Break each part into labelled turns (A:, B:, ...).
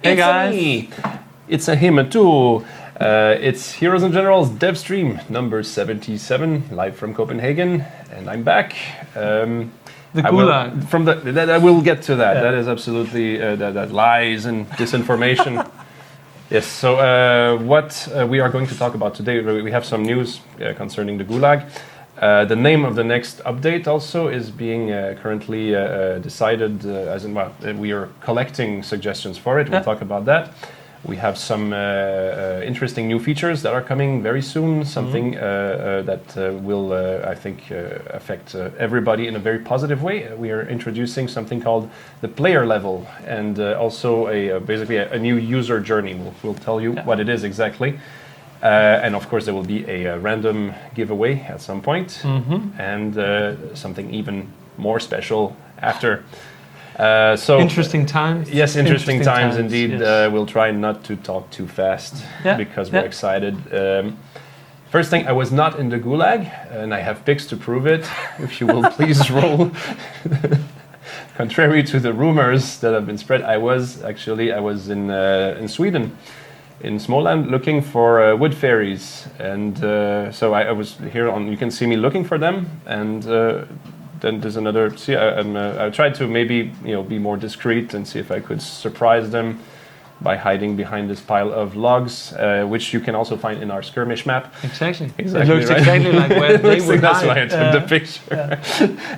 A: Hey guys,
B: It's a him too. It's Heroes and Generals Devstream number 77, live from Copenhagen, and I'm back.
A: The Gulag.
B: I will get to that. Yeah. That is absolutely that lies and disinformation. Yes. So what we are going to talk about today, we have some news concerning the Gulag. The name of the next update also is being currently decided, as in, well, we are collecting suggestions for it. We'll talk about that. We have some interesting new features that are coming very soon, something that will, I think, affect everybody in a very positive way. We are introducing something called the player level, and also basically a new user journey. We'll tell you what it is exactly. And of course, there will be a random giveaway at some point, and something even more special after. So
A: interesting times.
B: Yes, interesting times indeed. Yes. We'll try not to talk too fast because we're excited. First thing, I was not in the Gulag, and I have pics to prove it. If you will please roll. Contrary to the rumors that have been spread, I was in Sweden. In Småland, looking for wood fairies, and so I was here on. You can see me looking for them, and then there's another. See, I tried to maybe be more discreet and see if I could surprise them by hiding behind this pile of logs, which you can also find in our skirmish map.
A: Exactly. It looks exactly like where they would
B: That's
A: hide.
B: why I took the picture.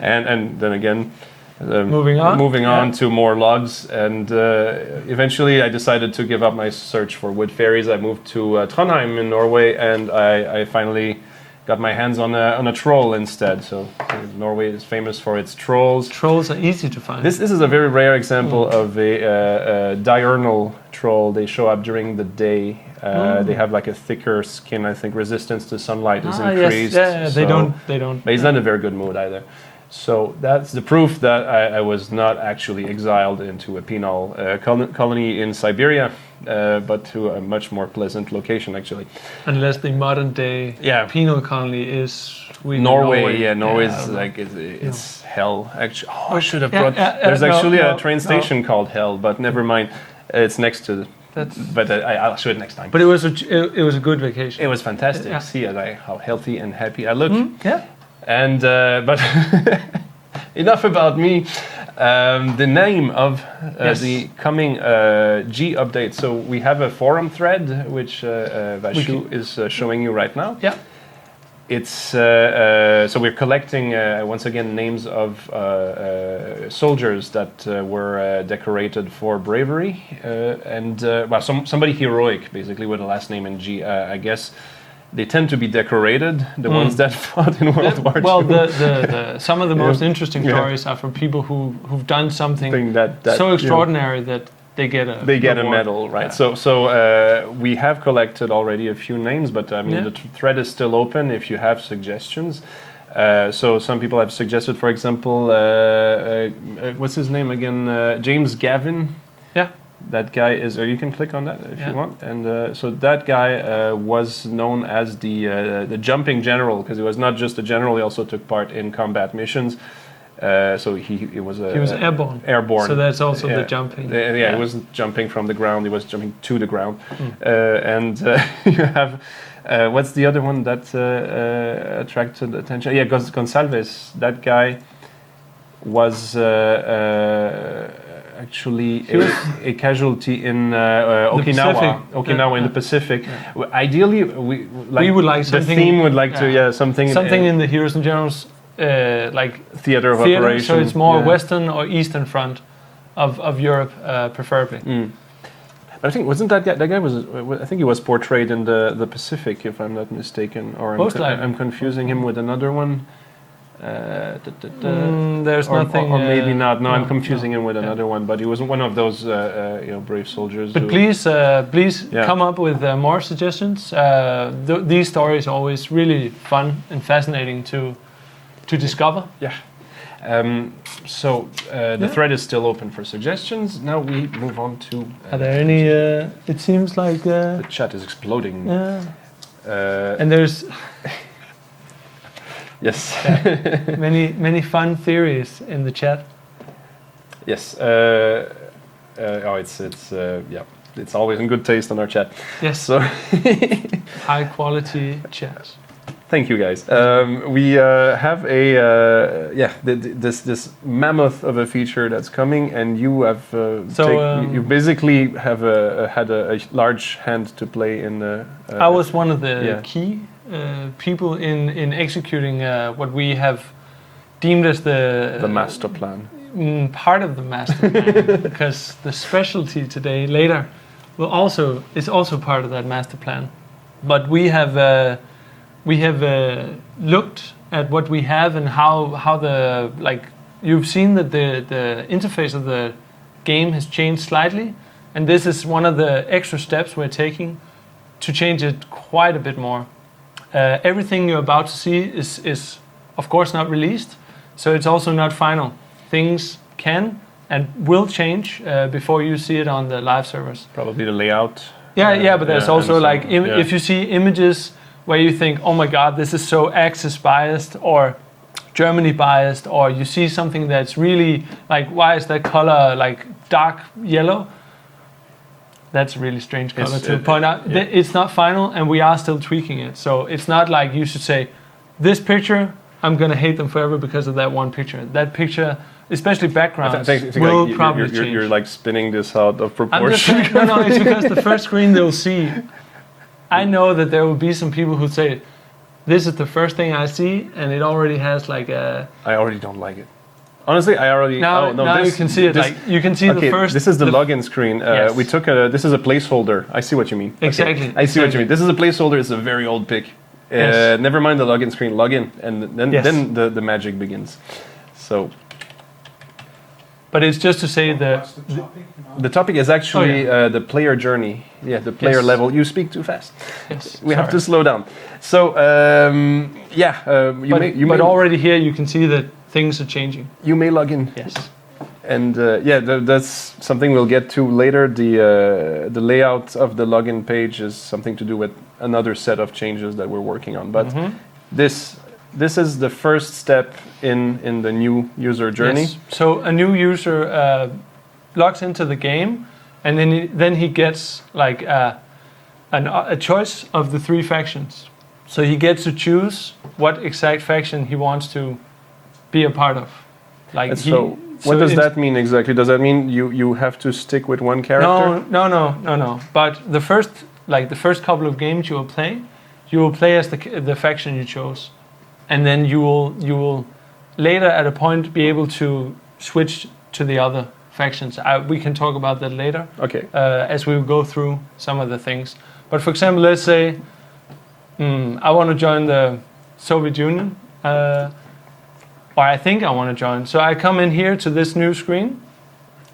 B: And then again. Moving on to more logs, and eventually I decided to give up my search for wood fairies. I moved to Trondheim in Norway, and I finally got my hands on a troll instead. So Norway is famous for its trolls.
A: Trolls are easy to find.
B: This is a very rare example of a diurnal troll. They show up during the day. They have like a thicker skin. I think resistance to sunlight is increased.
A: Yes. They don't.
B: But he's not in a very good mood either. So that's the proof that I was not actually exiled into a penal colony in Siberia, but to a much more pleasant location, actually.
A: Unless the modern day penal colony is Sweden,
B: Norway. Yeah, Norway is like it's hell. Actually, I should have brought. There's actually a train station called Hell, but never mind. It's next to. But I'll show it next time.
A: But it was a good vacation.
B: It was fantastic.
A: Yeah.
B: See how healthy and happy I look.
A: Yeah.
B: And but enough about me. The name of the coming G update. So we have a forum thread which Vashu is showing you right now.
A: Yeah.
B: It's so we're collecting once again names of soldiers that were decorated for bravery and somebody heroic, basically with a last name in G. I guess. They tend to be decorated, the ones that fought in World War II.
A: Well, some of the most interesting stories are from people who've done something that so extraordinary that they get a
B: medal, right? Yeah. So we have collected already a few names, but I mean the thread is still open if you have suggestions. So some people have suggested, for example, what's his name again? James Gavin.
A: Yeah.
B: That guy is, or you can click on that if you want. And so that guy was known as the jumping general, because he was not just a general; he also took part in combat missions. So he was
A: airborne.
B: Airborne.
A: So that's also the jumping.
B: He wasn't jumping from the ground; he was jumping to the ground. And you have what's the other one that attracted attention? Yeah, Gonsalves. That guy was. Actually a casualty in Okinawa in the Pacific. Yeah. Ideally, we would like something. The theme would like to something
A: in the Heroes and Generals like
B: theater of operations.
A: So it's more Western or Eastern front of Europe, preferably.
B: I think wasn't that guy was I think he was portrayed in the Pacific, if I'm not mistaken, or I'm confusing him with another one.
A: There's nothing,
B: or maybe not. No, I'm confusing him with another one. But he was one of those, brave soldiers.
A: But please come up with more suggestions. These stories are always really fun and fascinating to discover.
B: Yeah. So the thread is still open for suggestions. Now we move on to.
A: Are there any? It seems like
B: the chat is exploding.
A: Yeah. And there's.
B: Yes.
A: many fun theories in the chat.
B: Yes. it's always in good taste on our chat.
A: Yes.
B: So
A: high quality chat.
B: thank you guys. We have this mammoth of a feature that's coming, and you have you basically have had a large hand to play in.
A: I was one of the key people in executing what we have deemed as the
B: master plan.
A: Part of the master plan, because the specialty today later is also part of that master plan. But we have looked at what we have and how the you've seen that the interface of the game has changed slightly, and this is one of the extra steps we're taking to change it quite a bit more. Everything you're about to see is of course not released, so it's also not final. Things can and will change before you see it on the live servers.
B: Probably the layout.
A: But there's also if you see images where you think, oh my god, this is so Axis biased or Germany biased, or you see something that's really like, why is that color like dark yellow? That's a really strange color to point out. It's not final, and we are still tweaking it. So it's not like you should say, this picture, I'm going to hate them forever because of that one picture. That picture, especially backgrounds, will probably change.
B: You're like spinning this out of proportion.
A: No, it's because the first screen they'll see, I know that there will be some people who say, this is the first thing I see, and it already has like a...
B: I already don't like it. Honestly, I already...
A: Now you can see it. You can see the first...
B: This is the login screen.
A: Yes.
B: We took this is a placeholder. I see what you mean.
A: Exactly.
B: Okay. I see what you mean. This is a placeholder. It's a very old pic. Yes. Never mind the login screen. Log in, and then the magic begins. So...
A: But it's just to say
B: the topic is actually the player journey. Yeah, the player level. You speak too fast.
A: Yes,
B: we have to slow down. So
A: but already here you can see that things are changing.
B: You may log in.
A: Yes.
B: And that's something we'll get to later. The layout of the login page is something to do with another set of changes that we're working on. But this is the first step in the new user journey.
A: Yes. So a new user logs into the game, and then he gets like a choice of the 3 factions. So he gets to choose what exact faction he wants to be a part of. What does that mean exactly? Does that mean you have to stick with one character? No. But the first couple of games you will play as the faction you chose. And then you will later at a point be able to switch to the other factions. We can talk about that later.
B: Okay.
A: As we go through some of the things. But for example, let's say I want to join the Soviet Union, or I think I want to join. So I come in here to this new screen,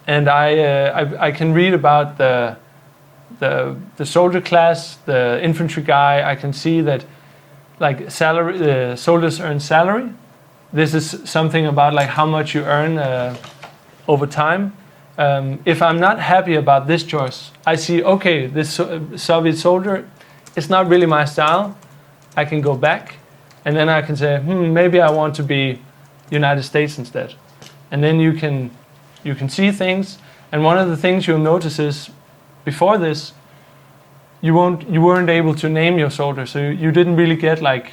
A: and I can read about the soldier class, the infantry guy. I can see that. Like salary, the soldiers earn salary. This is something about like how much you earn over time. If I'm not happy about this choice, I see, okay, this Soviet soldier, it's not really my style. I can go back, and then I can say, maybe I want to be United States instead. And then you can see things. And one of the things you'll notice is, before this, you weren't able to name your soldier, so you didn't really get like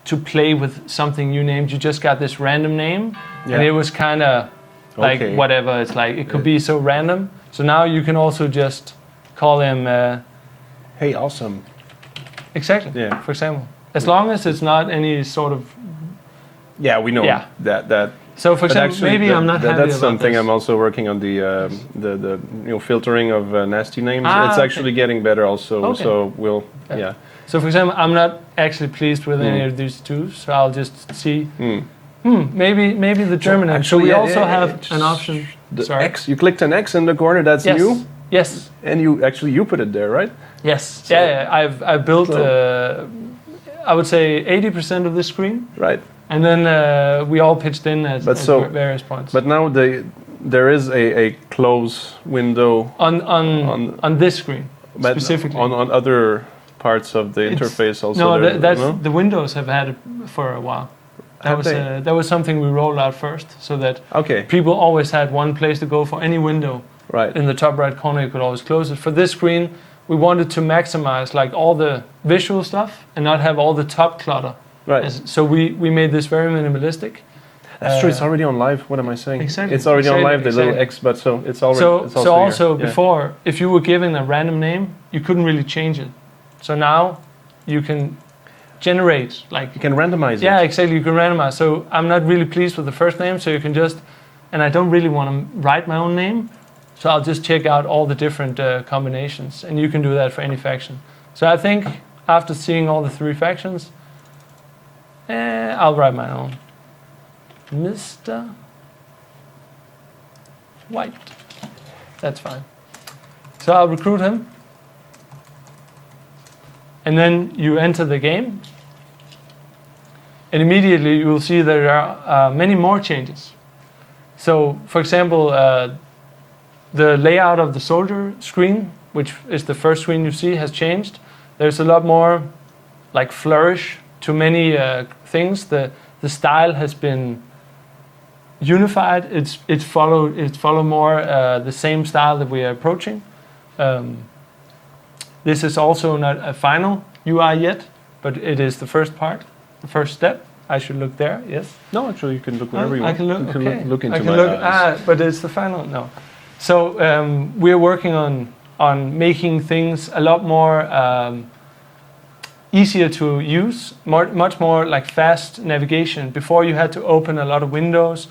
A: to play with something you named. You just got this random name, and it was kind of like whatever. It's like it could be so random. So now you can also just call him.
B: Hey, awesome.
A: Exactly. Yeah. For example, as long as it's not any sort of.
B: Yeah, we know that.
A: So, for example,
B: actually,
A: I'm not happy about
B: that's something
A: this.
B: I'm also working on the filtering of nasty names. It's actually getting better also.
A: Okay.
B: So we'll
A: So, for example, I'm not actually pleased with any of these two. So I'll just see. Maybe the German.
B: Actually,
A: we also have an option.
B: Sorry. X. You clicked an X in the corner. That's new.
A: Yes.
B: And you put it there, right?
A: Yes. So, I've built. I would say 80% of the screen.
B: Right.
A: And then we all pitched in at various points.
B: But now there is a close window
A: on this screen specifically.
B: On other parts of the interface also.
A: No, the Windows have had it for a while. That was something we rolled out first, so that people always had one place to go for any window.
B: Right.
A: in the top right corner, you could always close it. For this screen, we wanted to maximize like all the visual stuff and not have all the top clutter.
B: Right.
A: So we made this very minimalistic.
B: That's true. It's already on live. What am I saying?
A: Exactly.
B: It's already on live. The
A: Exactly.
B: little X, but so it's already.
A: So
B: it's
A: so also
B: here. Yeah.
A: before, if you were given a random name, you couldn't really change it. So now you can generate like.
B: You can randomize it.
A: Yeah, exactly. You can randomize. So I'm not really pleased with the first name, so you can just, and I don't really want to write my own name, so I'll just check out all the different combinations, and you can do that for any faction. So I think after seeing all the 3 factions, I'll write my own. Mr. White. That's fine. So I'll recruit him. And then you enter the game. And immediately you will see there are many more changes. So, for example, the layout of the soldier screen, which is the first screen you see, has changed. There's a lot more like flourish to many things. The style has been unified. It's follow more the same style that we are approaching. This is also not a final UI yet, but it is the first part, the first step. I should look there. Yes.
B: No, actually, you can look wherever you want.
A: I can look.
B: You can
A: Okay.
B: look into
A: I can
B: my
A: look.
B: eyes.
A: But it's the final. No. So we're working on making things a lot more easier to use, much more like fast navigation. Before you had to open a lot of windows,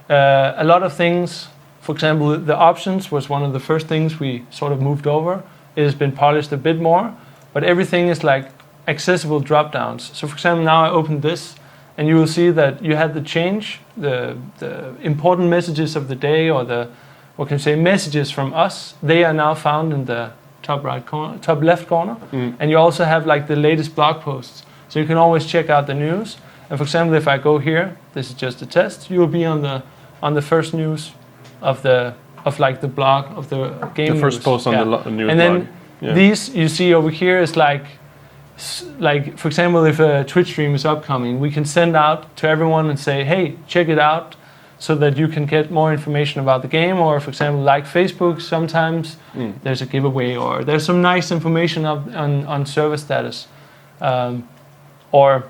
A: a lot of things. For example, the options was one of the first things we sort of moved over. It has been polished a bit more, but everything is like accessible drop downs. So for example, now I opened this, and you will see that you had the change, the important messages of the day, or the, what can you say, messages from us. They are now found in the top right corner, top left corner, and you also have like the latest blog posts. So you can always check out the news. And for example, if I go here, this is just a test. You will be on the first news of the blog of the game.
B: The first
A: news.
B: post on the news
A: and
B: blog.
A: then these you see over here is like for example, if a Twitch stream is upcoming, we can send out to everyone and say, hey, check it out, so that you can get more information about the game. Or for example, like Facebook, sometimes there's a giveaway, or there's some nice information on server status, or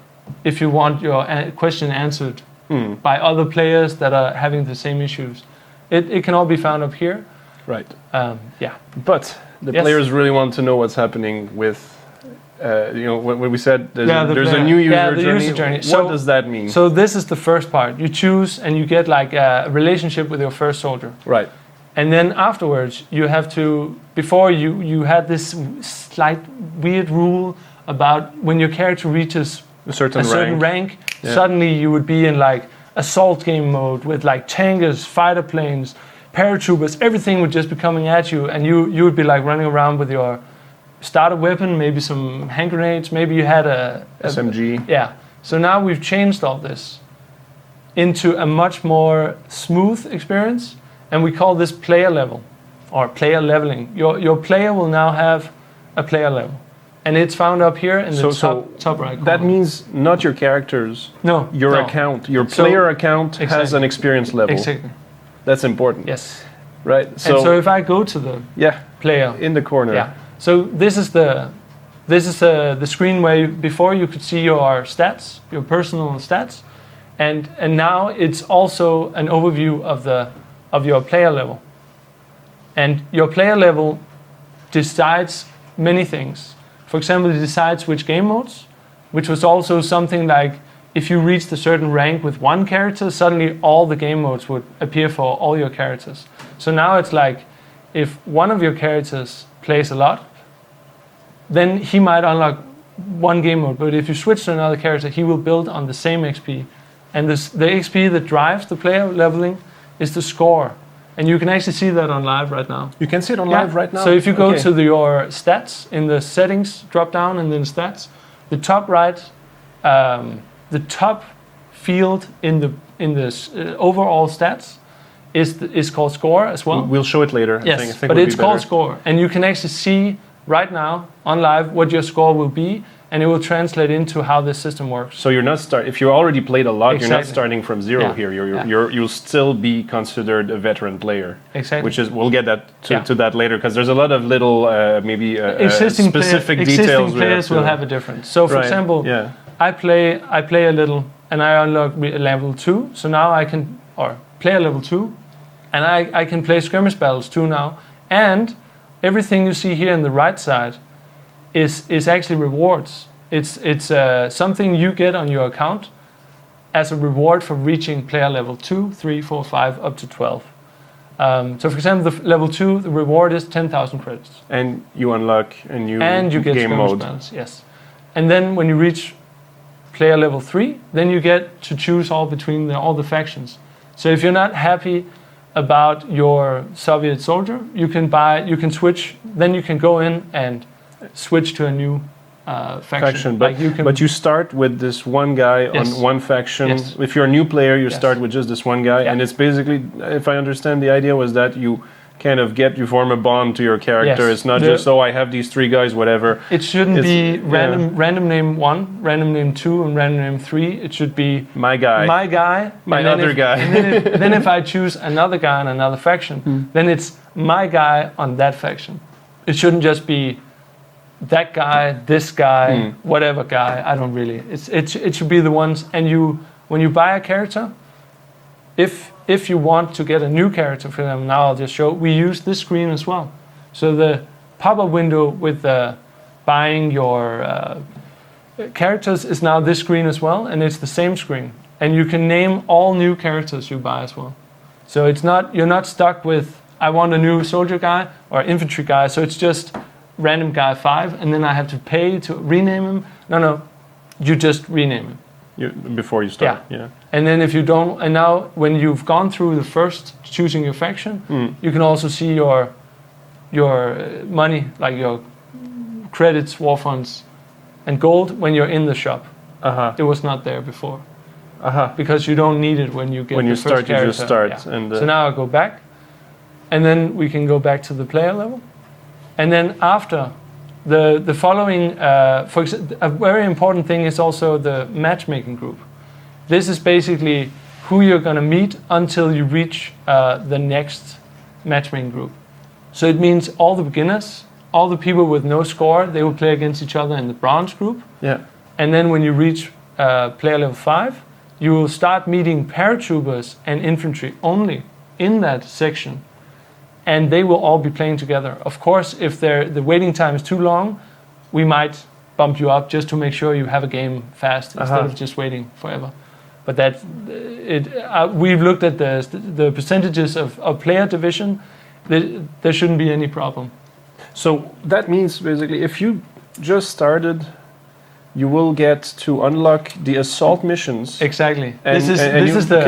A: if you want your question answered by other players that are having the same issues, it can all be found up here.
B: Right.
A: Yeah.
B: But the
A: Yes.
B: players really want to know what's happening with, when we said there's,
A: Yeah,
B: there's a new user
A: the
B: journey.
A: user journey.
B: What
A: So-
B: does that mean?
A: So this is the first part. You choose and you get like a relationship with your first soldier.
B: Right.
A: And then afterwards, you have to, before you had this slight weird rule about when your character reaches
B: A certain
A: a certain rank,
B: Yeah.
A: suddenly you would be in like assault game mode with like tankers, fighter planes, paratroopers, everything would just be coming at you, and you would be like running around with your starter weapon, maybe some hand grenades, maybe you had a
B: SMG.
A: yeah. So now we've changed all this into a much more smooth experience, and we call this player level, or player leveling. Your player will now have a player level, and it's found up here in the top right corner.
B: That means not your characters,
A: no,
B: your
A: no.
B: account, your
A: So-
B: player account has
A: Exactly.
B: an experience level.
A: Exactly.
B: That's important.
A: Yes.
B: Right.
A: And so if I go to the
B: yeah,
A: player,
B: in the corner.
A: yeah. So this is the screen where before you could see your stats, your personal stats, and now it's also an overview of your player level. And your player level decides many things. For example, it decides which game modes, which was also something like if you reached a certain rank with one character, suddenly all the game modes would appear for all your characters. So now it's like if one of your characters plays a lot, then he might unlock one game mode. But if you switch to another character, he will build on the same XP. And the XP that drives the player leveling is the score. And you can actually see that on live right now.
B: You can see it on
A: Yeah.
B: live right now.
A: So if you go
B: Okay.
A: to your stats in the settings drop down and then stats, the top right, the top field in the overall stats is called score as well.
B: We'll show it later.
A: Yes,
B: I think
A: but
B: would
A: it's
B: be
A: called
B: better.
A: score, and you can actually see right now on live what your score will be, and it will translate into how the system works.
B: So you're not if you already played a lot, you're not
A: Exactly.
B: starting from zero
A: Yeah.
B: here.
A: Yeah.
B: You'll still be considered a veteran player.
A: Exactly.
B: Which is we'll get that
A: Yeah.
B: to that later because there's a lot of little maybe specific details.
A: Existing players will have a difference. So, for
B: Right.
A: example,
B: Yeah.
A: I play a little, and I unlock level 2. So now I can play a level 2, and I can play skirmish battles too now. And everything you see here on the right side is actually rewards. It's something you get on your account as a reward for reaching player level 2, 3, 4, 5, up to 12. So, for example, the level 2, the reward is 10,000 credits.
B: And you unlock a new
A: And you get
B: game
A: skirmish
B: mode.
A: battles, yes. And then when you reach player level 3, then you get to choose between all the factions. So if you're not happy about your Soviet soldier, you can switch. Then you can go in and switch to a new faction.
B: But you start with this one guy
A: Yes.
B: on one faction.
A: Yes.
B: If you're a new player, you
A: Yes.
B: start with just this one guy,
A: Yeah.
B: and it's basically, if I understand, the idea was that you kind of you form a bond to your character.
A: Yes.
B: It's not just I have these 3 guys, whatever.
A: It shouldn't
B: It's-
A: be random name 1, random name 2, and random name 3. It should be
B: My guy,
A: my guy,
B: my
A: and then
B: other guy.
A: And then if I choose another guy on another faction, then it's my guy on that faction. It shouldn't just be that guy, this guy, whatever guy. I don't really. It should be the ones. And when you buy a character, if you want to get a new character for them, now I'll just show. We use this screen as well. So the pop-up window with buying your characters is now this screen as well, and it's the same screen. And you can name all new characters you buy as well. So you're not stuck with I want a new soldier guy or infantry guy. So it's just random guy 5, and then I have to pay to rename him. No, you just rename him.
B: Before you start. Yeah.
A: And then if you don't, and now when you've gone through the first choosing your faction, you can also see your money, like your credits, war funds, and gold when you're in the shop. It was not there before. Because you don't need it when you get
B: When you
A: the first
B: start, you just
A: character.
B: start. And
A: so now I go back, and then we can go back to the player level, and then after the following, for example, a very important thing is also the matchmaking group. This is basically who you're going to meet until you reach the next matchmaking group. So it means all the beginners, all the people with no score, they will play against each other in the bronze group.
B: Yeah.
A: And then when you reach player level 5, you will start meeting paratroopers and infantry only in that section. And they will all be playing together. Of course, if the waiting time is too long, we might bump you up just to make sure you have a game fast instead of just waiting forever. But we've looked at the percentages of player division. There shouldn't be any problem.
B: So that means basically, if you just started, you will get to unlock the assault missions.
A: Exactly.
B: And,
A: this
B: you
A: is the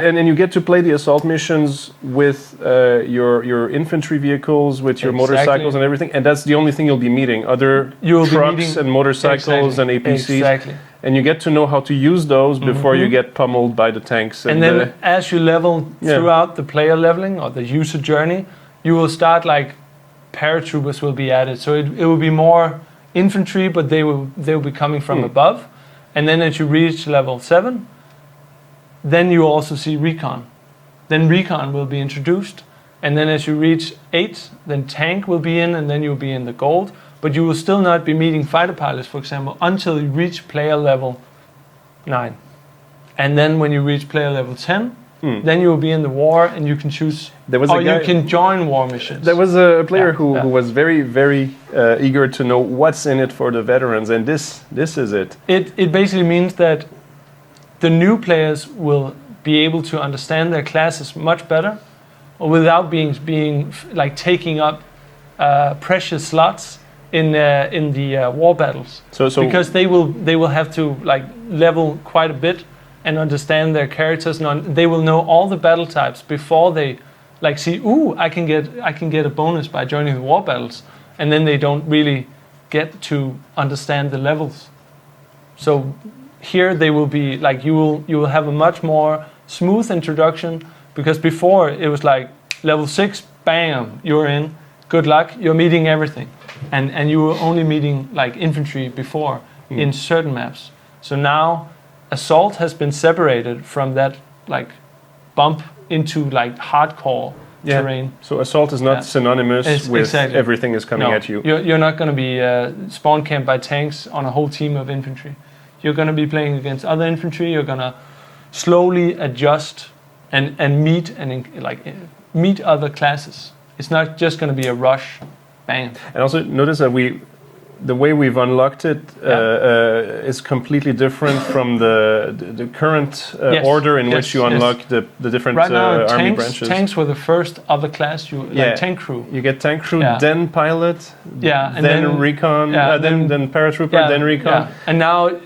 B: and then you get to play the assault missions with your infantry vehicles, with your motorcycles and everything. And that's the only thing you'll be meeting. Other trucks and motorcycles and APCs.
A: Exactly.
B: And you get to know how to use those before you get pummeled by the tanks.
A: And then as you level throughout the player leveling or the user journey, you will start paratroopers will be added. So it will be more infantry, but they will be coming from above. And then as you reach level 7, then you also see recon. Then recon will be introduced. And then as you reach 8, then tank will be in, and then you'll be in the gold. But you will still not be meeting fighter pilots, for example, until you reach player level 9. And then when you reach player level 10, then you will be in the war, and you can choose, you can join war missions.
B: There was a player who was very, very eager to know what's in it for the veterans, and this is it.
A: It basically means that the new players will be able to understand their classes much better, without being taking up precious slots in the war battles. So because they will have to level quite a bit and understand their characters, and they will know all the battle types before they see, I can get a bonus by joining the war battles, and then they don't really get to understand the levels. So here they will be you will have a much more smooth introduction, because before it was level 6, bam, you're in, good luck, you're meeting everything, and you were only meeting infantry before, in certain maps. So now assault has been separated from that like bump into like hardcore terrain.
B: So assault is not synonymous with everything is coming at you.
A: You're not going to be spawn camped by tanks on a whole team of infantry. You're going to be playing against other infantry. You're going to slowly adjust and meet other classes. It's not just going to be a rush, bang.
B: And also notice that the way we've unlocked it is completely different from the current order in which you unlock the different
A: right now,
B: army branches.
A: Tanks were the first other class, like tank crew.
B: You get tank crew, then pilot,
A: and
B: then recon, then paratrooper, then recon.
A: Yeah. And now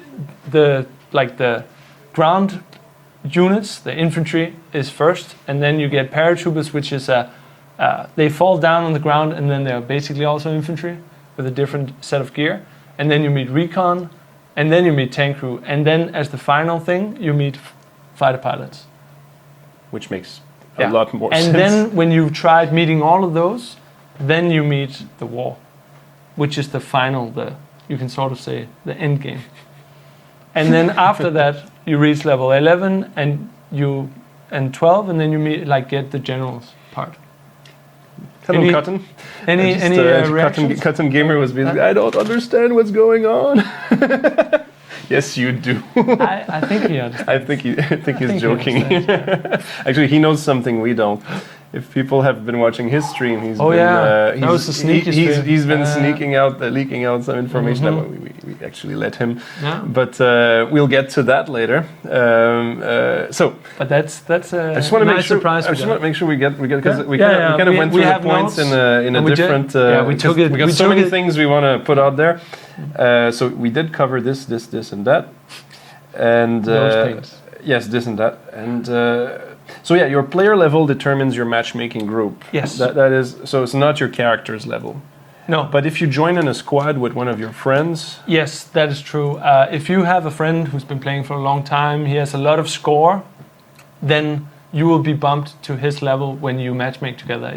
A: the ground units, the infantry is first, and then you get paratroopers, which is they fall down on the ground, and then they're basically also infantry with a different set of gear. And then you meet recon, and then you meet tank crew, and then as the final thing, you meet fighter pilots.
B: Which makes a lot more sense.
A: And then when you've tried meeting all of those, then you meet the war, which is the final, you can sort of say, the end game. And then after that, you reach level 11 and 12, and then you get the generals part.
B: Hello, Cotton.
A: Any reactions?
B: Cotton Gamer was basically, I don't understand what's going on. Yes, you do.
A: I think he understands.
B: I think he's joking. Actually, he knows something we don't. If people have been watching his stream, he's been leaking out some information that we actually let him.
A: Yeah.
B: But we'll get to that later.
A: But that's a
B: I just want to
A: nice surprise.
B: I just want to make sure we get because we kind of went through the points in a different. We got so many things we want to put out there. So we did cover this, and that, and
A: those things.
B: Yes, this and that, and so your player level determines your matchmaking group.
A: Yes,
B: that is. So it's not your character's level.
A: No,
B: but if you join in a squad with one of your friends.
A: Yes, that is true. If you have a friend who's been playing for a long time, he has a lot of score, then you will be bumped to his level when you matchmake together.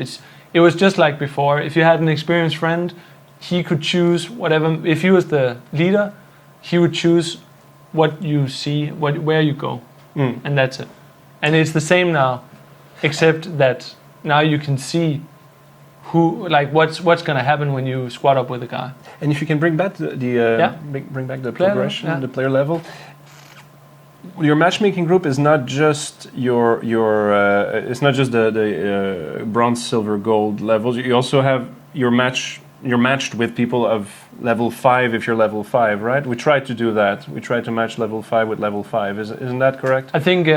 A: It was just like before. If you had an experienced friend, he could choose whatever. If he was the leader, he would choose what you see, where you go, and that's it. And it's the same now, except that now you can see what's going to happen when you squad up with a guy.
B: And if you can bring back the progression, the player level. Your matchmaking group is not just it's not just the bronze, silver, gold levels. You also have you're matched with people of level 5 if you're level 5, right? We try to do that. We try to match level 5 with level 5. Isn't that correct?
A: I think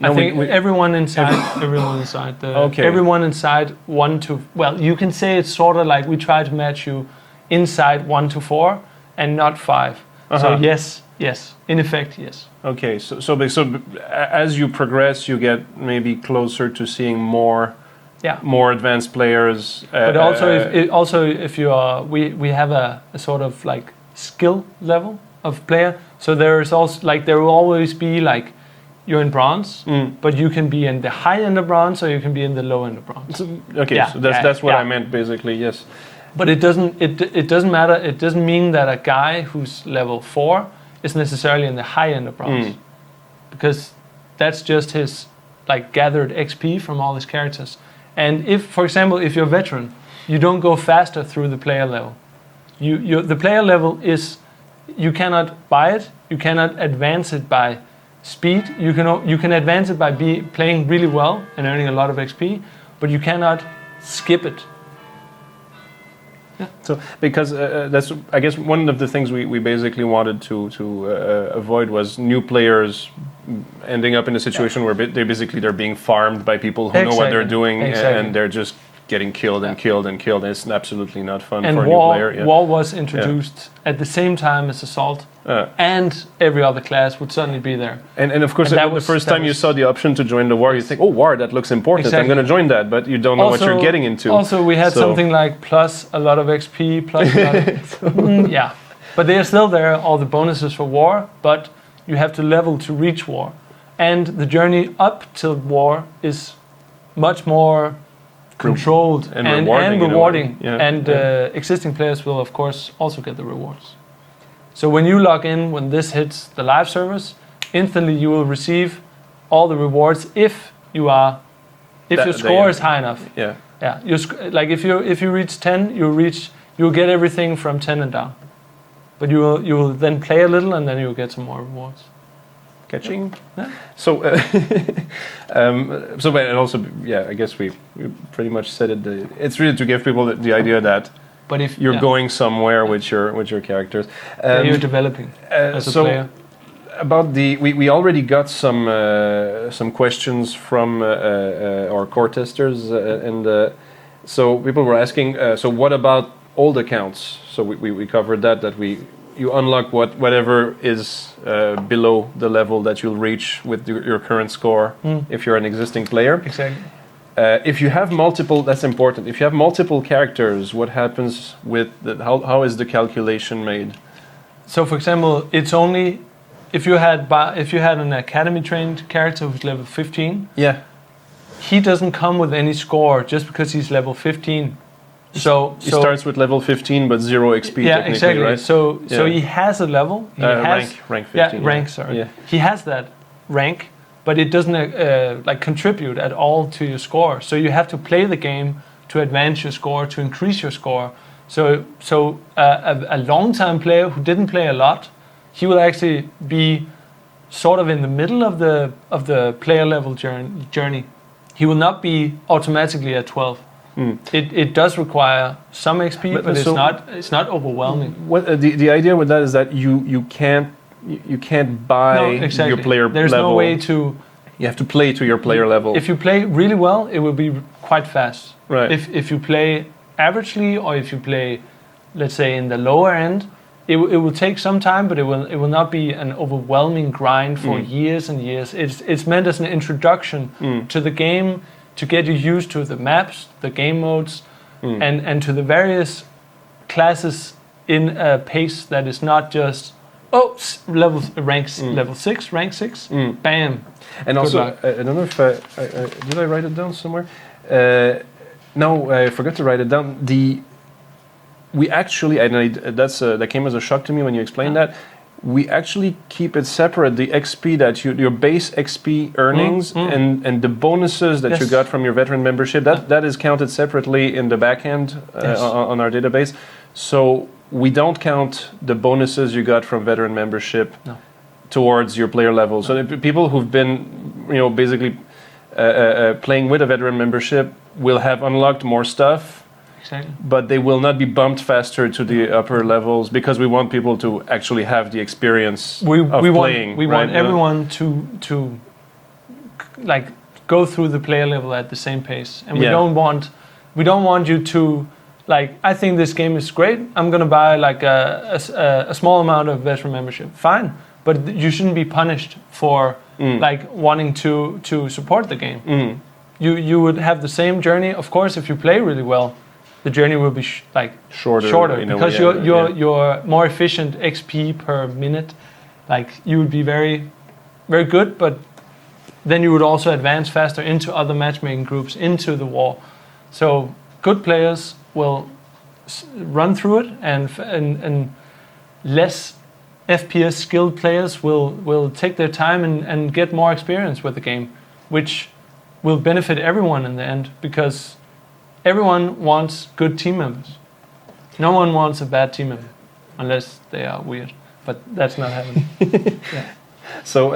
A: everyone inside. Everyone inside 1 to. Well, you can say it's sort of like we try to match you inside 1 to 4 and not 5. So yes, in effect, yes. Okay,
B: so as you progress, you get maybe closer to seeing more advanced players.
A: But also, if you are, we have a sort of like skill level of player. So there is also there will always be you're in bronze, but you can be in the high end of bronze or you can be in the low end of bronze.
B: So that's what I meant basically. Yes.
A: But it doesn't matter. It doesn't mean that a guy who's level 4 is necessarily in the high end of bronze, because that's just his gathered XP from all his characters. And if, for example, if you're a veteran, you don't go faster through the player level. The player level is, you cannot buy it. You cannot advance it by speed. You can advance it by playing really well and earning a lot of XP, but you cannot skip it. Yeah.
B: So because that's, I guess, one of the things we basically wanted to avoid was new players ending up in a situation where they're being farmed by people who know what they're doing, and they're just getting killed and killed and killed. It's absolutely not fun for a new player. Yeah.
A: War was introduced at the same time as Assault, and every other class would suddenly be there.
B: And of course, the first time you saw the option to join the war, you think, oh, war, that looks important. Exactly. I'm going to join that, but you don't know what you're getting into.
A: Also, we had something like plus a lot of XP, plus a lot of, But they are still there, all the bonuses for war, but you have to level to reach war. And the journey up till war is much more controlled and rewarding. And existing players will, of course, also get the rewards. So when you log in, when this hits the live servers, instantly you will receive all the rewards if your score is high enough.
B: Yeah.
A: Yeah. Like if you reach 10, you'll get everything from 10 and down. But you will then play a little and then you'll get some more rewards.
B: Catching.
A: Yeah.
B: So, and also, I guess we pretty much said it. It's really to give people the idea that
A: but if
B: you're going somewhere with your characters,
A: you're developing as a player.
B: About we already got some questions from our core testers, and so people were asking. So what about old accounts? So we covered that you unlock whatever is below the level that you'll reach with your current score if you're an existing player.
A: Exactly.
B: If you have multiple, that's important. If you have multiple characters, what happens with how is the calculation made?
A: So, for example, it's only if you had an academy trained character who's level 15.
B: Yeah.
A: He doesn't come with any score just because he's level 15. So
B: he starts with level 15 but 0 XP.
A: Yeah, exactly.
B: Right?
A: So he has a level. He has
B: rank 15.
A: Yeah, rank. Sorry. Yeah. He has that rank, but it doesn't contribute at all to your score. So you have to play the game to advance your score, to increase your score. So a long-time player who didn't play a lot, he will actually be sort of in the middle of the player level journey. He will not be automatically at 12. It does require some XP, but it's not overwhelming.
B: What the idea with that is that you can't buy your player level.
A: There's no way to.
B: You have to play to your player level.
A: If you play really well, it will be quite fast.
B: Right.
A: If you play averagely, or if you play, let's say, in the lower end, it will take some time, but it will not be an overwhelming grind for years and years. It's meant as an introduction to the game, to get you used to the maps, the game modes, and to the various classes in a pace that is not just level 6, rank 6, bam.
B: And also, I don't know if did I write it down somewhere? No, I forgot to write it down. We actually, that came as a shock to me when you explained that. We actually keep it separate, the XP that your base XP earnings and the bonuses that you got from your veteran membership, that is counted separately in the back end on our database. So we don't count the bonuses you got from veteran membership towards your player level. So the people who've been, basically playing with a veteran membership will have unlocked more stuff.
A: Exactly.
B: But they will not be bumped faster to the upper levels because we want people to actually have the experience of playing.
A: We want everyone to like go through the player level at the same pace, and we don't want you to like. I think this game is great. I'm gonna buy like a small amount of veteran membership. Fine, but you shouldn't be punished for like wanting to support the game. You would have the same journey, of course, if you play really well. The journey will be shorter because you're more efficient XP per minute. Like you would be very, very good, but then you would also advance faster into other matchmaking groups, into the war. So good players will run through it, and less FPS skilled players will take their time and get more experience with the game, which will benefit everyone in the end because everyone wants good team members. No one wants a bad team member, unless they are weird. But that's not happening.
B: So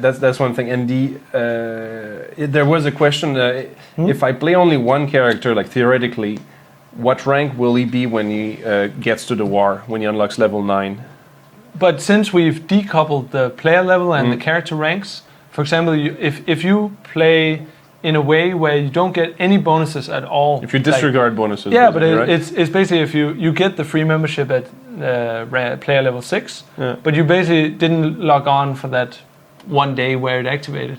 B: that's one thing. And there was a question: if I play only one character, like theoretically, what rank will he be when he gets to the war? When he unlocks level 9?
A: But since we've decoupled the player level and the character ranks, for example, if you play in a way where you don't get any bonuses at all.
B: If you disregard bonuses.
A: Yeah, but it's basically if you get the free membership at player level 6, but you basically didn't log on for that one day where it activated.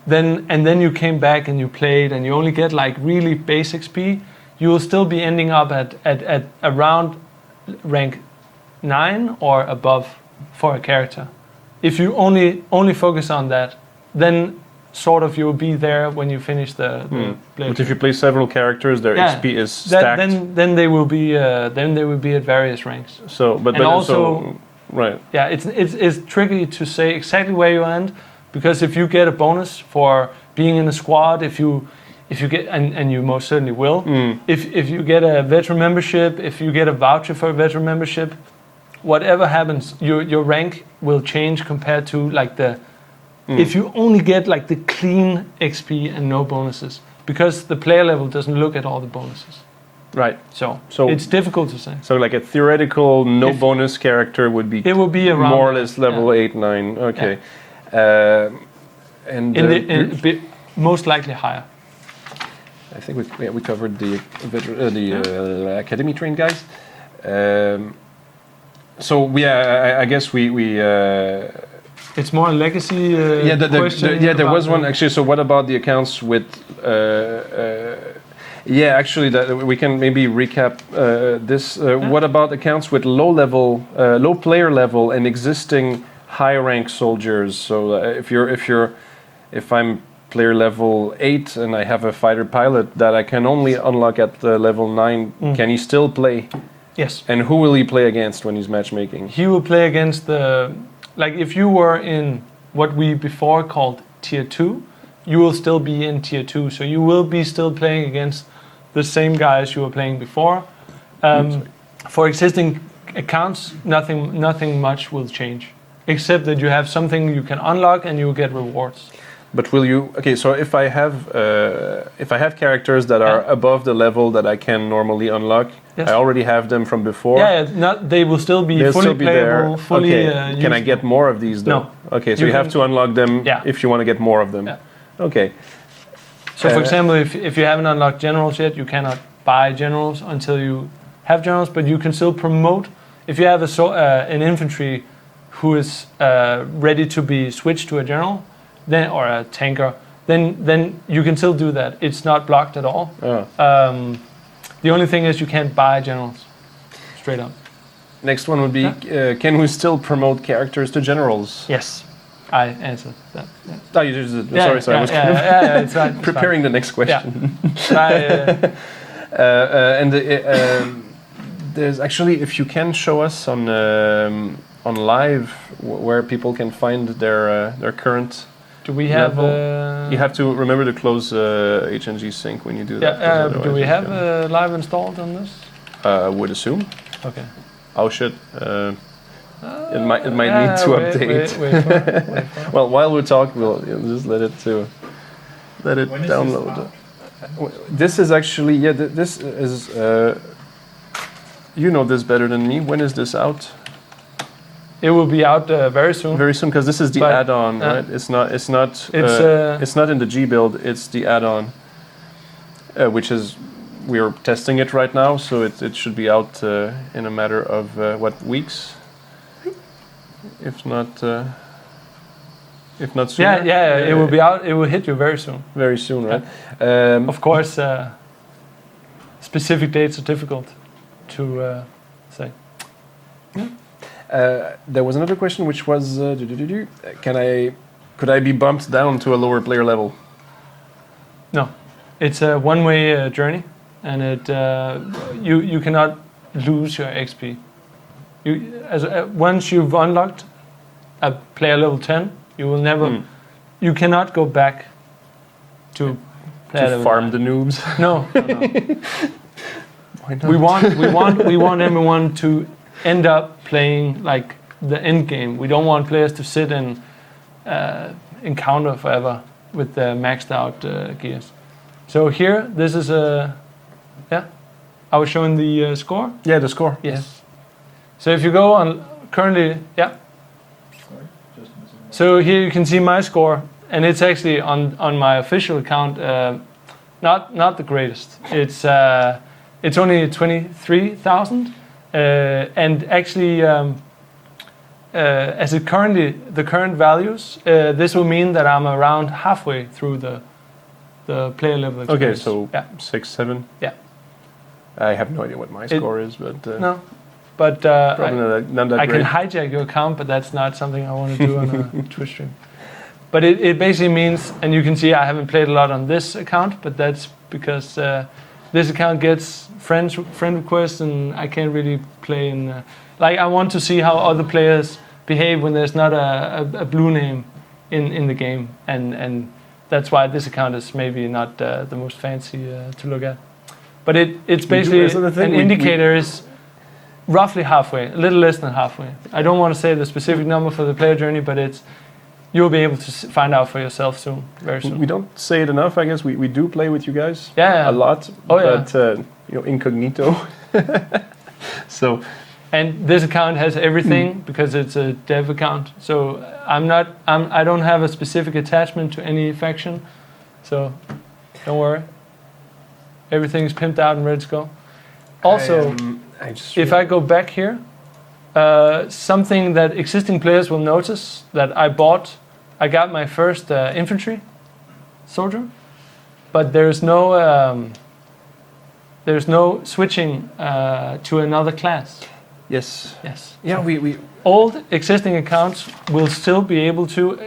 A: Then you came back and you played and you only get like really base XP, you will still be ending up at around rank 9 or above for a character. If you only focus on that, then sort of you'll be there when you finish the play.
B: But if you play several characters, their XP is stacked.
A: Then they will be at various ranks.
B: So, but
A: also
B: Right.
A: Yeah, it's tricky to say exactly where you end, because if you get a bonus for being in a squad, if you get, and you most certainly will, if you get a veteran membership, if you get a voucher for a veteran membership, whatever happens, your rank will change compared to like if you only get like the clean XP and no bonuses, because the player level doesn't look at all the bonuses.
B: Right.
A: So
B: So-
A: it's difficult to say.
B: So like a theoretical no bonus character would be
A: It will be around
B: more or less level 8, 9. Okay. And
A: most likely higher.
B: I think we covered the academy trained guys. So I guess we
A: It's more a legacy question.
B: there was one actually. So what about the accounts with? Actually, that we can maybe recap this. What about accounts with low player level and existing high rank soldiers? So if I'm player level 8 and I have a fighter pilot that I can only unlock at level 9, can he still play?
A: Yes.
B: And who will he play against when he's matchmaking?
A: He will play against if you were in what we before called tier 2, you will still be in tier 2. So you will be still playing against the same guys you were playing before. For existing accounts, nothing much will change, except that you have something you can unlock and you will get rewards.
B: But will you? Okay, so if I have characters that are above the level that I can normally unlock,
A: yes.
B: I already have them from before.
A: They will still be
B: They'll
A: fully
B: still be
A: playable,
B: there.
A: fully.
B: Okay. Can I get more of these though?
A: No.
B: Okay, so you have to unlock them if you want to get more of them.
A: Yeah.
B: Okay.
A: So, for example, if you haven't unlocked generals yet, you cannot buy generals until you have generals, but you can still promote. If you have an infantry who is ready to be switched to a general, then or a tanker, then you can still do that. It's not blocked at all. The only thing is you can't buy generals, straight up.
B: Next one would be, can we still promote characters to generals?
A: Yes, I answered that. Yeah.
B: Oh, you just did. Sorry. I was
A: it's right. It's
B: preparing the next question.
A: Yeah.
B: There's actually, if you can show us on live where people can find their current.
A: Do we have?
B: You have to remember to close HNG sync when you do that.
A: Yeah. Do we have live installed on this?
B: Would assume.
A: Okay.
B: Oh shit. It might need to update.
A: Wait for it.
B: Well, while we talk, we'll just let it download. This is actually this is you know this better than me. When is this out?
A: It will be out very soon.
B: Very soon, because this is the add-on, right? It's not in the G build. It's the add-on, which is we're testing it right now. So it should be out in a matter of weeks, if not sooner.
A: Yeah. It will be out. It will hit you very soon.
B: Very soon, right?
A: Of course, specific dates are difficult to say. Yeah.
B: There was another question, which was, could I be bumped down to a lower player level?
A: No, it's a one-way journey, and you cannot lose your XP. Once you've unlocked a player level 10, you will never, you cannot go back to
B: farm the noobs.
A: No.
B: Why not?
A: We want everyone to end up playing like the end game. We don't want players to sit and encounter forever with the maxed out gears. So here, this is I was showing the score.
B: Yeah, the score.
A: Yes. So if you go on currently, so here you can see my score, and it's actually on my official account, not the greatest. It's only 23,000. And actually, as the current values, this will mean that I'm around halfway through the player level experience.
B: Okay, so 6, 7.
A: Yeah.
B: I have no idea what my score is, but
A: no, but
B: probably not that
A: I
B: great.
A: can hijack your account, but that's not something I want to do on a Twitch stream. But it basically means, and you can see I haven't played a lot on this account, but that's because this account gets friend requests, and I can't really play in Like I want to see how other players behave when there's not a blue name in the game, and that's why this account is maybe not the most fancy to look at. But it's basically an indicator is roughly halfway, a little less than halfway. I don't want to say the specific number for the player journey, but you'll be able to find out for yourself soon, very soon.
B: We don't say it enough, I guess. We do play with you guys
A: a
B: lot, but incognito. So,
A: and this account has everything because it's a dev account. So I don't have a specific attachment to any faction. So don't worry. Everything is pimped out and ready to go. Also, if I go back here, something that existing players will notice that I got my first infantry soldier, but there's no switching to another class.
B: Yes.
A: Yeah,
B: we
A: old existing accounts will still be able to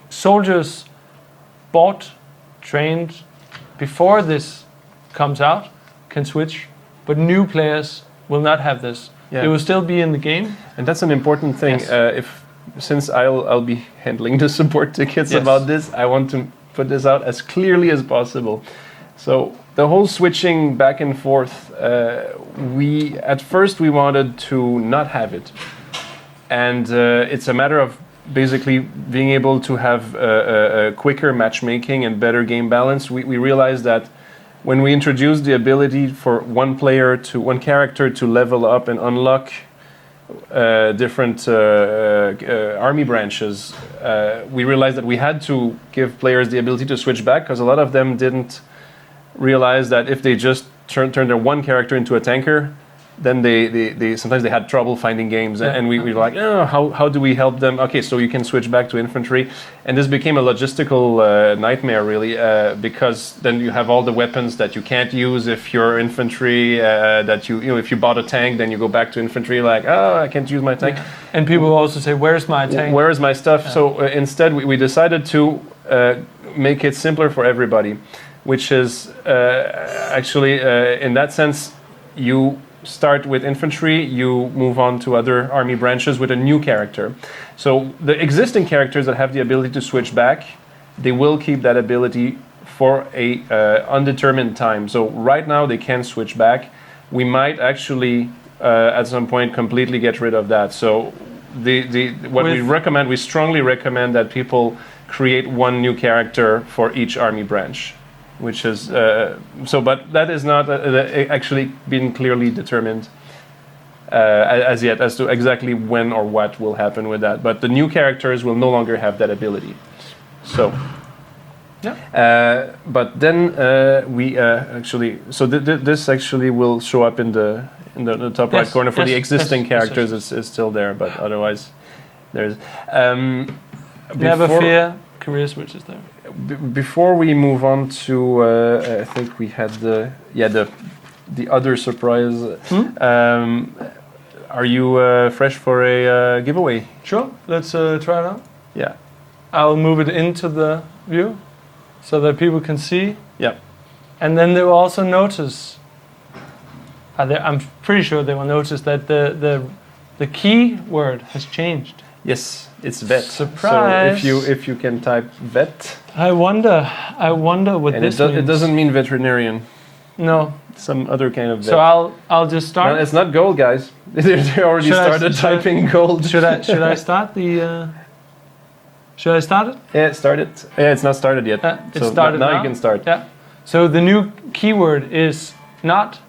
A: soldiers bought, trained before this comes out can switch, but new players will not have this. It will still be in the game,
B: and that's an important thing.
A: Yes.
B: Since I'll be handling the support tickets about this, I want to put this out as clearly as possible. So the whole switching back and forth, at first we wanted to not have it, and it's a matter of basically being able to have a quicker matchmaking and better game balance. We realized that when we introduced the ability for one character to level up and unlock different army branches, we realized that we had to give players the ability to switch back, because a lot of them didn't realize that if they just turn their one character into a tanker, then they sometimes they had trouble finding games, and we were like, how do we help them? Okay, so you can switch back to infantry, and this became a logistical nightmare really, because then you have all the weapons that you can't use if you're infantry. That if you bought a tank, then you go back to infantry, like, I can't use my tank.
A: And people will also say, where's my tank?
B: Where is my stuff? So instead we decided to make it simpler for everybody, which is actually in that sense, you start with infantry, you move on to other army branches with a new character. So the existing characters that have the ability to switch back, they will keep that ability for a undetermined time. So right now they can switch back. We might actually at some point completely get rid of that. So we strongly recommend that people create one new character for each army branch, which is but that is not actually been clearly determined as yet as to exactly when or what will happen with that. But the new characters will no longer have that ability. So, but then we actually this actually will show up in the top right corner for the existing characters. Is still there, but otherwise there's.
A: Never fear, career switch is there.
B: Before we move on to, I think we had the other surprise. Are you fresh for a giveaway?
A: Sure, let's try it out.
B: Yeah.
A: I'll move it into the view so that people can see.
B: Yeah.
A: And then they will also notice. I'm pretty sure they will notice that the key word has changed.
B: Yes, it's vet.
A: Surprise!
B: So if you can type vet.
A: I wonder what this means.
B: It doesn't mean veterinarian.
A: No.
B: Some other kind of vet.
A: So I'll just start.
B: No, it's not gold, guys. They already started typing gold.
A: Should I start the? Should I start it?
B: Yeah, start it. Yeah, it's not started yet.
A: It's started now.
B: You can start.
A: Yeah. So the new keyword is not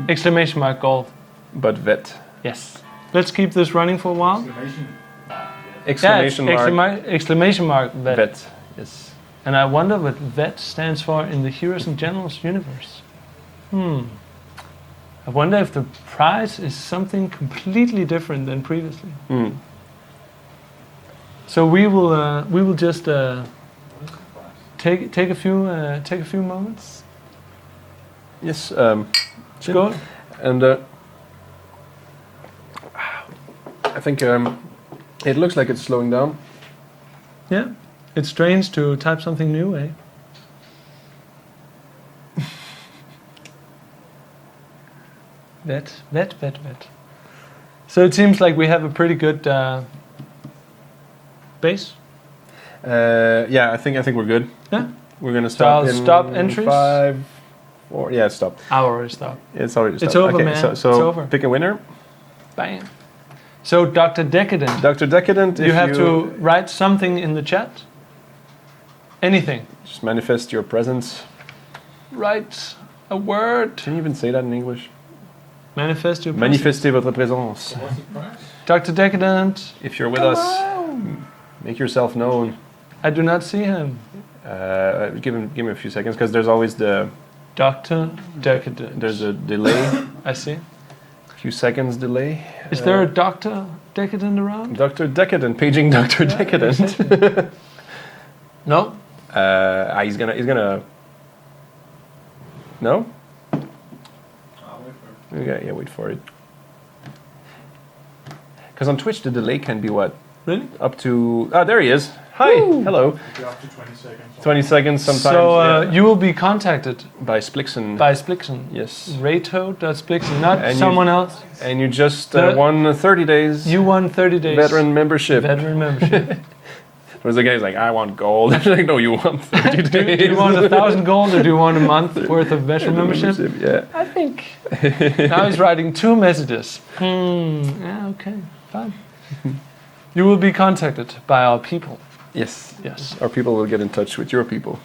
A: exclamation mark gold,
B: but vet.
A: Yes. Let's keep this running for a while.
B: Exclamation mark
A: vet.
B: Vet. Yes.
A: And I wonder what vet stands for in the Heroes and Generals universe. I wonder if the prize is something completely different than previously. So we will just take a few moments.
B: Yes.
A: Let's go.
B: And I think it looks like it's slowing down.
A: Yeah, it's strange to type something new, eh? Vet. So it seems like we have a pretty good base.
B: Yeah, I think we're good.
A: Yeah.
B: We're gonna
A: So
B: stop.
A: I'll
B: in
A: stop entries.
B: 5, 4. Yeah, stop.
A: I already stopped.
B: It's already stopped.
A: It's over,
B: okay,
A: man.
B: So
A: It's over.
B: pick a winner.
A: Bam. So Dr. Decadent,
B: Dr. Decadent.
A: you have to write something in the chat. Anything.
B: just manifest your presence.
A: Write a word.
B: Can you even say that in English?
A: Manifest your presence.
B: Manifestez votre présence.
A: Dr. Decadent,
B: If you're with us, make yourself known.
A: I do not see him.
B: Give him a few seconds because there's always
A: Dr. Decadent.
B: there's a delay,
A: I see.
B: a few seconds delay.
A: Is there a Dr. Decadent around?
B: Dr. Decadent, paging Dr. Decadent.
A: No.
B: He's gonna. No.
C: I'll wait for it.
B: Okay, yeah, wait for it. Because on Twitch the delay can be what?
A: Really?
B: Up to there he is. Hi, hello.
C: If you're up to 20 seconds.
B: 20 seconds sometimes.
A: So
B: yeah.
A: you will be contacted
B: By Splixen.
A: by Splixen.
B: Yes.
A: Rato.splixen, not
B: And
A: someone else.
B: And you just
A: The-
B: won 30 days.
A: You won 30 days.
B: veteran membership.
A: Veteran membership.
B: There was a guy who's like, I want gold. I'm like, no, you want 30 days.
A: Do you want 1,000 gold or do you want a month worth of veteran membership?
B: Yeah.
A: I think. Now he's writing 2 messages. Yeah, okay, fine. You will be contacted by our people.
B: Yes.
A: Yes.
B: Our people will get in touch with your people.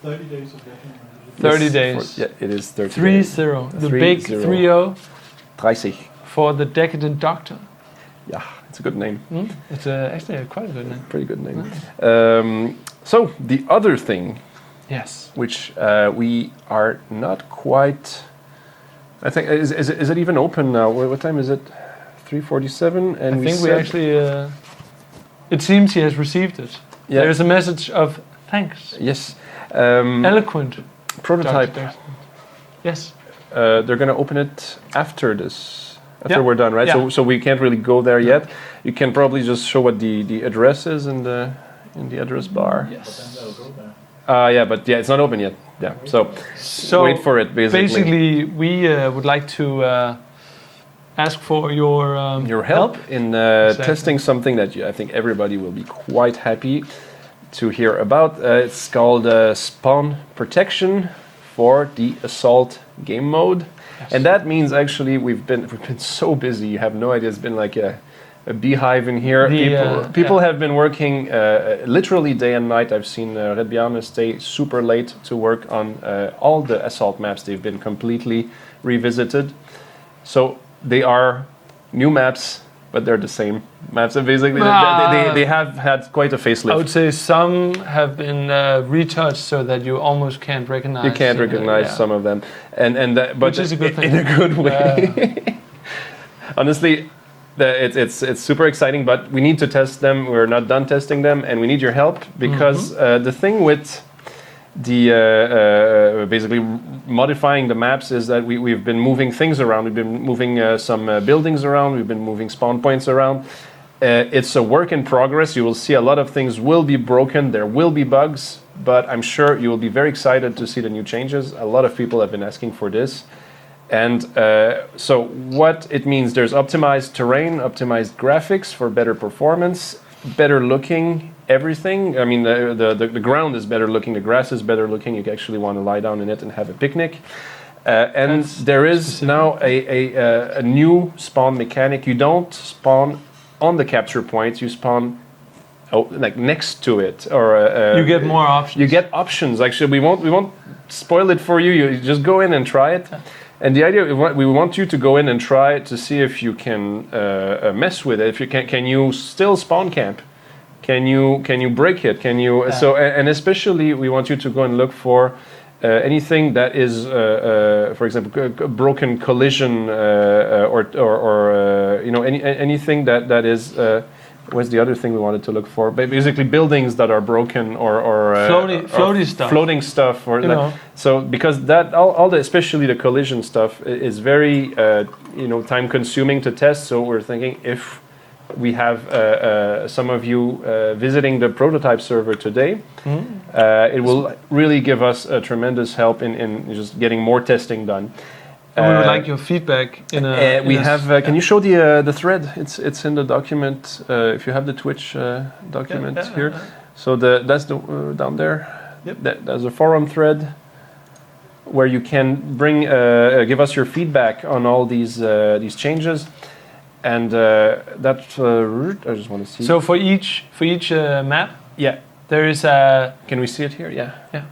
C: 30 days of veteran membership.
A: 30
B: Yes,
A: days.
B: yeah, it is 30
A: 3
B: days.
A: 0. The
B: 3-0.
A: big 3-0
B: 30.
A: for the Decadent Doctor.
B: Yeah, it's a good name.
A: It's actually quite a good name.
B: Pretty good name. So, the other thing,
A: Yes.
B: which we are not quite... I think, is it even open now? What time is it? 3:47? And
A: I think we
B: said-
A: actually... it seems he has received it.
B: Yeah.
A: There's a message of thanks.
B: Yes.
A: Eloquent.
B: Prototype.
A: Dr. Yes.
B: They're going to open it after this, after
A: Yeah.
B: we're done, right?
A: Yeah.
B: So we can't really go there yet. You can probably just show what the address is in the address bar.
C: But then
A: Yes.
C: they'll go there.
B: Yeah, but yeah, it's not open yet. Yeah, so
A: So
B: wait for it.
A: basically, we would like to ask for your
B: help in
A: Exactly.
B: testing something that I think everybody will be quite happy to hear about. It's called Spawn Protection for the Assault game mode, and that means actually we've been so busy. You have no idea. It's been like a beehive in here. People have been working literally day and night. I've seen Red Bjarne stay super late to work on all the assault maps. They've been completely revisited. So they are new maps, but they're the same maps. And basically, they have had quite a facelift.
A: I would say some have been retouched so that you almost can't recognize.
B: You can't recognize
A: yeah.
B: some of them, but
A: Which is a good thing.
B: in a good way. Honestly, it's super exciting, but we need to test them. We're not done testing them, and we need your help because the thing with the basically modifying the maps is that we've been moving things around. We've been moving some buildings around. We've been moving spawn points around. It's a work in progress. You will see a lot of things will be broken. There will be bugs, but I'm sure you will be very excited to see the new changes. A lot of people have been asking for this. And so what it means, there's optimized terrain, optimized graphics for better performance, better looking everything. I mean, the ground is better looking, the grass is better looking. You actually want to lie down in it and have a picnic. And there is now a new spawn mechanic. You don't spawn on the capture point, you spawn like next to it, or
A: You get more options.
B: you get options. Actually, we won't spoil it for you. You just go in and try it. And the idea, we want you to go in and try it to see if you can mess with it. If you can you still spawn camp? Can you break it? Can you? So and especially we want you to go and look for anything that is, for example, a broken collision or you know anything that is. What's the other thing we wanted to look for? Basically, buildings that are broken or
A: floaty stuff.
B: floating stuff, or
A: You know.
B: so because that all the especially the collision stuff is very time consuming to test. So we're thinking if we have some of you visiting the prototype server today, it will really give us a tremendous help in just getting more testing done.
A: And we would like your feedback in a.
B: we
A: in a-
B: have. Can you show the thread? It's in the document. If you have the Twitch document here. So that's the down there.
A: Yep.
B: There's a forum thread where you can give us your feedback on all these changes, and I just want to see.
A: So for each map,
B: yeah,
A: there is a.
B: can we see it here? Yeah.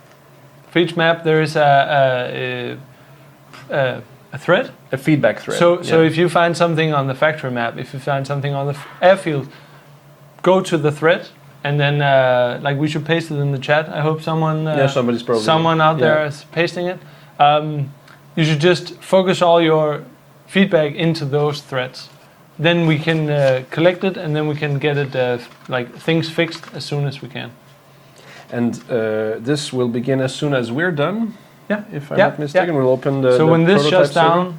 A: For each map, there is a thread.
B: A feedback thread.
A: So if you find something on the factory map, if you find something on the airfield, go to the thread, and then like we should paste it in the chat. I hope
B: somebody's probably
A: someone out there is pasting it. You should just focus all your feedback into those threads. Then we can collect it, and then we can get it like things fixed as soon as we can.
B: And this will begin as soon as we're done.
A: Yeah.
B: If I'm not mistaken, we'll open the.
A: So when this
B: prototype
A: shuts down,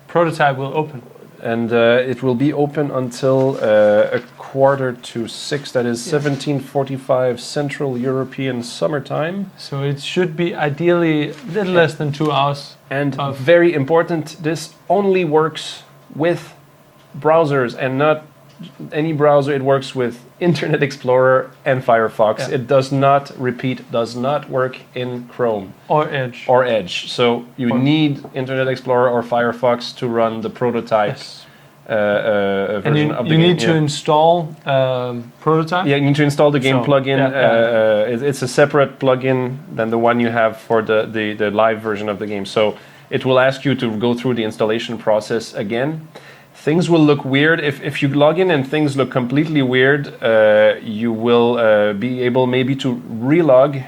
A: prototype will open.
B: And it will be open until 5:45. That is 17:45 Central European summertime.
A: So it should be ideally a little less than 2 hours.
B: And very important, this only works with browsers and not any browser. It works with Internet Explorer and Firefox.
A: Yeah.
B: It does not work in Chrome
A: Or Edge.
B: So you need Internet Explorer or Firefox to run the prototype version of the game.
A: You need to install prototype.
B: Yeah, you need to install the game plugin. It's a separate plugin than the one you have for the live version of the game. So it will ask you to go through the installation process again. Things will look weird. If you log in and things look completely weird, you will be able maybe to relog,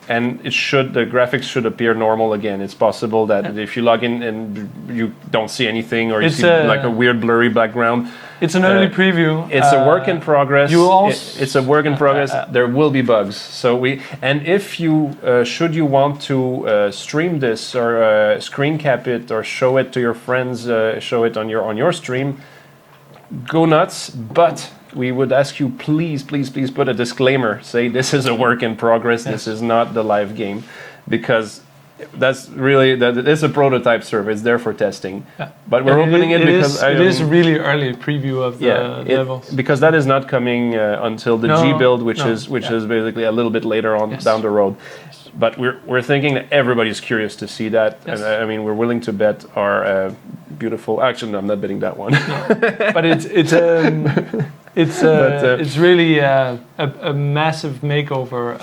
B: and the graphics should appear normal again. It's possible that if you log in and you don't see anything, or you see like a weird blurry background.
A: It's an early preview.
B: It's a work in progress. It's a work in progress. There will be bugs. So if you should you want to stream this or screen cap it or show it to your friends, show it on your stream, go nuts. But we would ask you, please put a disclaimer. Say this is a work in progress. Yes. This is not the live game, because it is a prototype server. It's there for testing. Yeah. But we're opening it because
A: it is a really early preview of the levels.
B: Because that is not coming until the G build, which is basically a little bit later on down the road. Yes. But we're thinking that everybody's curious to see that. Yes. And I mean, we're willing to bet our beautiful. Actually, no, I'm not betting that one.
A: But it's really a massive makeover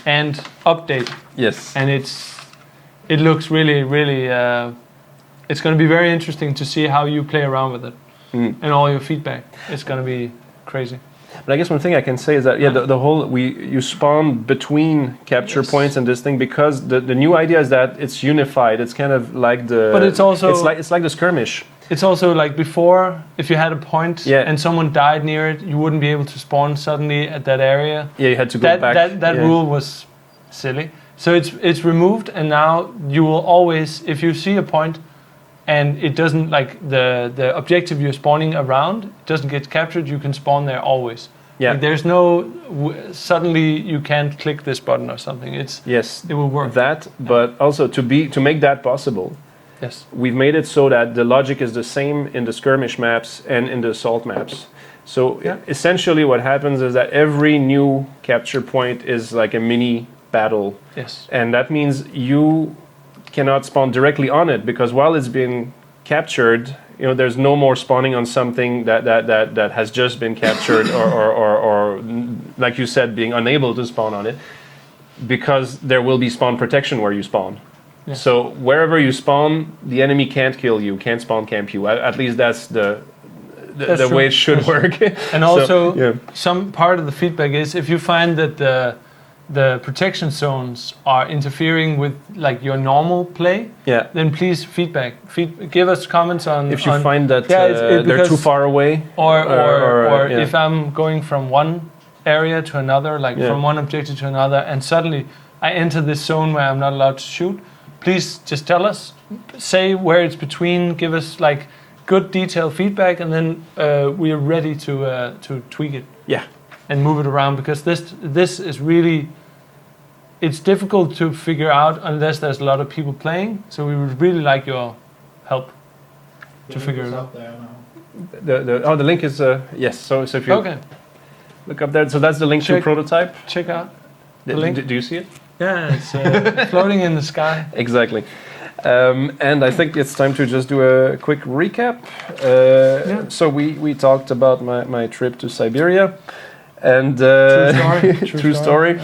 A: and update.
B: Yes.
A: And it looks really, really. It's going to be very interesting to see how you play around with it and all your feedback. It's going to be crazy.
B: But I guess one thing I can say is that the whole you spawn between capture points and this thing, because the new idea is that it's unified. It's kind of like
A: But it's also
B: it's like the skirmish.
A: It's also like before, if you had a point and someone died near it, you wouldn't be able to spawn suddenly at that area.
B: Yeah, you had to go back.
A: That rule was silly. So it's removed, and now you will always, if you see a point and it doesn't, like the objective you're spawning around doesn't get captured, you can spawn there always. Yeah. Like there's no suddenly you can't click this button or something. It will work.
B: But also to make that possible.
A: Yes.
B: We've made it so that the logic is the same in the skirmish maps and in the assault maps. So essentially what happens is that every new capture point is like a mini battle.
A: Yes.
B: And that means you cannot spawn directly on it, because while it's been captured, there's no more spawning on something that has just been captured or like you said, being unable to spawn on it, because there will be spawn protection where you spawn. Yes. So wherever you spawn, the enemy can't kill you, can't spawn camp you. At least that's the way it should work.
A: And also, some part of the feedback is if you find that the protection zones are interfering with like your normal play, then please give us comments on.
B: If you find that they're too far away,
A: or if I'm going from one area to another, like from one objective to another, and suddenly I enter this zone where I'm not allowed to shoot. Please just tell us, say where it's between, give us like good detailed feedback, and then we are ready to tweak it.
B: Yeah.
A: And move it around, because this is really it's difficult to figure out unless there's a lot of people playing. So we would really like your help to figure it out.
C: There now.
B: The link is yes. So if you
A: Okay,
B: look up there, so that's the link to
A: Check.
B: prototype.
A: check out.
B: D-
A: link?
B: Do you see it?
A: Yeah, it's floating in the sky.
B: Exactly. And I think it's time to just do a quick recap. So we talked about my trip to Siberia, and
A: True story.
B: true story.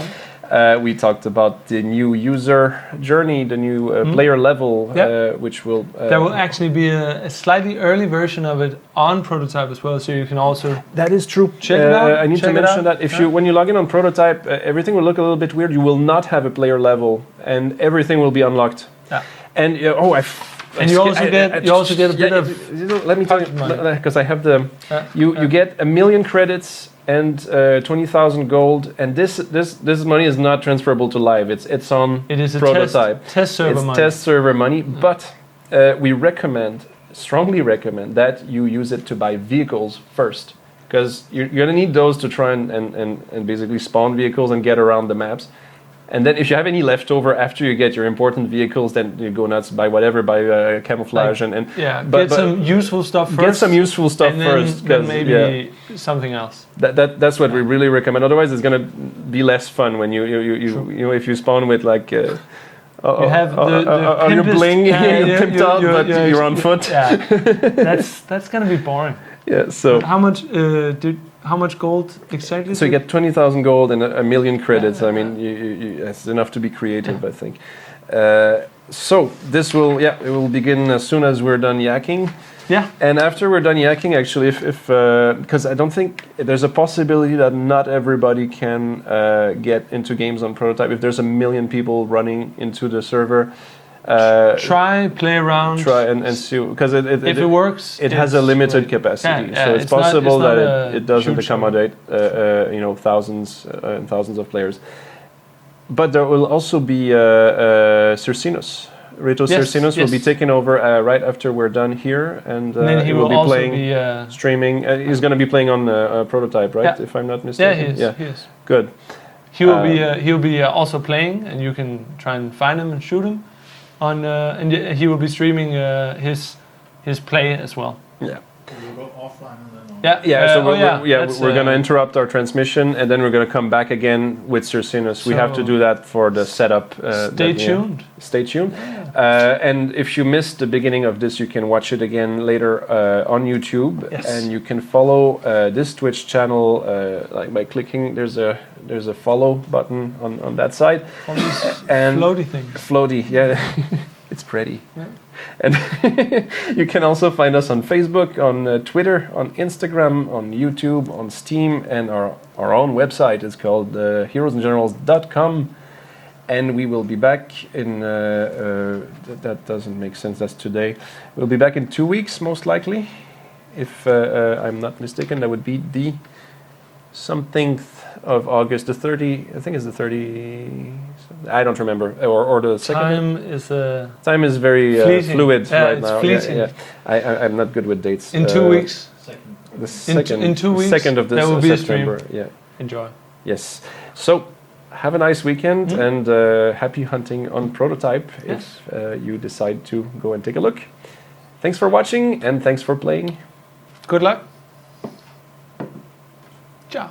B: We talked about the new user journey, the new player level,
A: Yeah.
B: which will.
A: There will actually be a slightly early version of it on Prototype as well, so you can also
B: That is true.
A: Check it out.
B: I need
A: Check
B: to
A: it
B: mention
A: out.
B: that if you, when you log in on Prototype, everything will look a little bit weird. You will not have a player level, and everything will be unlocked.
A: Yeah.
B: And
A: And you also get a bit of
B: Let me tell you,
A: pocket money.
B: because I have the. You get 1 million credits and 20,000 gold, and this money is not transferable to live. It's on
A: it is a
B: Prototype.
A: test server
B: It's
A: money.
B: test server money, but we strongly recommend that you use it to buy vehicles first, because you're going to need those to try and basically spawn vehicles and get around the maps. And then if you have any leftover after you get your important vehicles, then you go nuts, buy whatever, buy camouflage and
A: Yeah,
B: but-
A: get some useful stuff first.
B: get some useful stuff
A: and then,
B: first.
A: then
B: 'cause,
A: maybe
B: yeah,
A: something else.
B: that's what we really recommend. Otherwise, it's going to be less fun when you if you spawn with like.
A: You have the
B: on your
A: pimpest-
B: bling, you're pimped out, but you're on foot.
A: Yeah, that's gonna be boring.
B: Yeah, so
A: How much gold exactly?
B: you get 20,000 gold and 1 million credits.
A: Yeah.
B: I mean, it's enough to be creative, I think. So this will it will begin as soon as we're done yakking.
A: Yeah.
B: And after we're done yakking, actually, if because I don't think there's a possibility that not everybody can get into games on Prototype. If there's 1 million people running into the server,
A: play around.
B: try and see, because
A: If it works,
B: it has a
A: it's
B: limited
A: great.
B: capacity,
A: Yeah,
B: so it's
A: it's not-
B: possible
A: it's not
B: that
A: a
B: it doesn't
A: huge
B: accommodate thousands and thousands of players. But there will also be Circinus. Rito
A: Yes,
B: Circinus will be
A: yes.
B: taken over right after we're done here, and
A: And then he will
B: be
A: also
B: playing,
A: be.
B: streaming. He's going to be playing on Prototype, right?
A: Yeah.
B: If I'm not
A: Yeah,
B: mistaken.
A: he is.
B: Good.
A: He'll be also playing, and you can try and find him and shoot him. He will be streaming his play as well.
B: Yeah.
C: We'll go offline and then on.
A: Yeah.
B: So
A: that's,
B: we're going to interrupt our transmission, and then we're going to come back again with Circinus. We have to
A: So-
B: do that for the setup.
A: Stay tuned.
B: Stay tuned. And if you missed the beginning of this, you can watch it again later on YouTube.
A: Yes.
B: And you can follow this Twitch channel like by clicking. There's a follow button on that side.
A: All these
B: And
A: floaty things.
B: floaty, yeah, it's pretty.
A: Yeah.
B: And you can also find us on Facebook, on Twitter, on Instagram, on YouTube, on Steam, and our own website is called heroesandgenerals.com. And we will be back in, that doesn't make sense, that's today. We'll be back in 2 weeks, most likely. If I'm not mistaken, that would be the something of August, the 30, I think it's the 30, I don't remember, or the second. Time is very fluid right
A: it's
B: now.
A: fleeting.
B: I'm not good with dates.
A: In 2 weeks,
C: Second.
B: The second,
A: in 2 weeks,
B: 2nd of this
A: there will be a
B: September.
A: stream.
B: Yeah.
A: enjoy.
B: Yes. So have a nice weekend and happy hunting on Prototype if you decide to go and take a look. Thanks for watching and thanks for playing.
A: Good luck. Ciao.